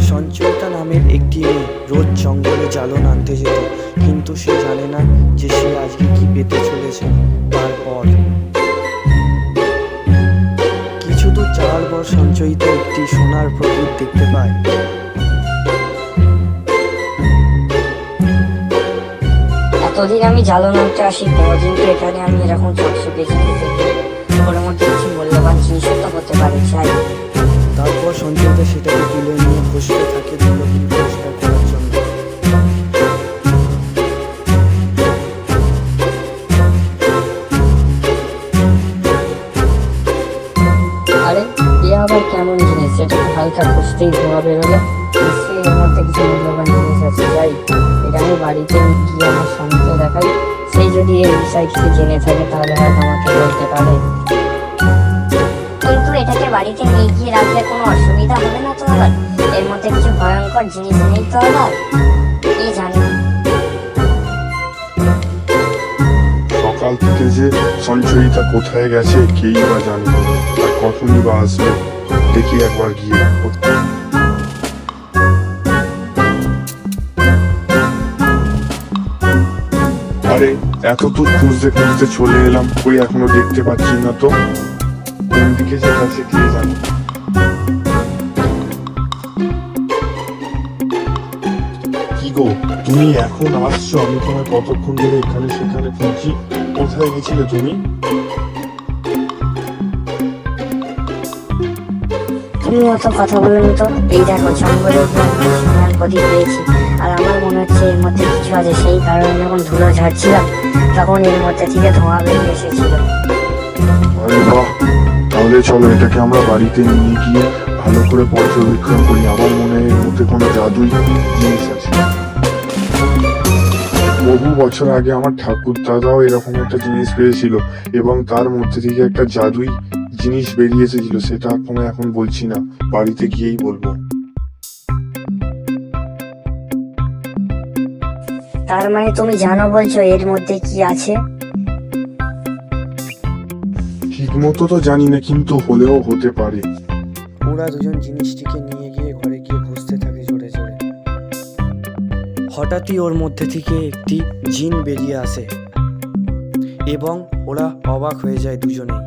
সঞ্চয়িতা নামের একটি মেয়ে রোজ জঙ্গলে জ্বালন আনতে যেত, কিন্তু সে জানে না যে সে আজকে কি পেতে চলেছে। তারপর কিছু দূর যাওয়ার পর সঞ্চয়িতা একটি সোনার প্রদীপ দেখতে পায়। এতদিন আমি জ্বালন আনতে আসি, কোনোদিন তো এখানে আমি এরকম চকচকে জিনিস দেখি। ওর মধ্যে কিছু মূল্যবান জিনিসও তো হতে পারে, চাই। তারপর সঞ্চয়িতা সেটাকে তুলে নিয়ে বসতে থাকে ধুলোহীন পরিষ্কার করার জন্য। আরে এ আবার কেমন জিনিস? এটা হালকা খুঁজতেই ধোঁয়া বেরোলো। নিশ্চয়ই এর মধ্যে কিছু মূল্যবান জিনিস আছে, যাই এটা আমি বাড়িতে গিয়ে আমার স্বামীকে দেখাই। সেই যদি এই বিষয় কিছু জেনে থাকে তাহলে হয়তো আমাকে বলতে পারে। কিন্তু এটাকে বাড়িতে নিয়ে গিয়ে রাখলে কোনো অসুবিধা হবে না তো আবার? এর মধ্যে কিছু ভয়ঙ্কর জিনিস নেই তো আবার? কি জানি। সকাল থেকে যে সঞ্চয়িতা কোথায় গেছে কেই বা জানে, আর কখনই বা আসবে। দেখি একবার গিয়ে। আরে এত দূর খুঁজতে খুঁজতে চলে এলাম, কই এখনো দেখতে পাচ্ছি না তো। কোন দিকে যে গেছে কে জানে। কি গো, তুমি এখন আসছো? আমি তোমার কতক্ষণ ধরে এখানে সেখানে খুঁজছি। কোথায় গেছিলে তুমি? তুমি অত কথা বলনি তো। এই দেখো, জঙ্গলের সোনার প্রদীপ পেয়েছি, আর আমার মনে হচ্ছে এর মধ্যে কিছু আছে। সেই কারণে যখন ধুলো ঝাড়ছিলাম তখন এর মধ্যে থেকে ধোঁয়া বেরিয়ে এসেছিল। আরে বাহ, তাহলে চলো এটাকে আমরা বাড়িতে নিয়ে গিয়ে ভালো করে পর্যবেক্ষণ করি। আমার মনে হয় এর মধ্যে কোনো জাদুই জিনিস আছে। বহু বছর আগে আমার ঠাকুর দাদাও এরকম একটা জিনিস পেয়েছিল, এবং তার মধ্যে থেকে একটা জাদুই জিনিস বেরিয়ে এসেছিল। সেটা এখন বলছি না, বাড়িতে গিয়েই বলবো। তার মানে তুমি জানো বলছো এর মধ্যে কি আছে? ঠিক মতো তো জানি না, কিন্তু হলেও হতে পারে। ওরা দুজন জিনিসটিকে নিয়ে গিয়ে ঘরে গিয়ে খুঁজতে থাকে জোরে জোরে। হঠাৎই ওর মধ্যে থেকে একটি জিন বেরিয়ে আসে এবং ওরা অবাক হয়ে যায় দুজনেই।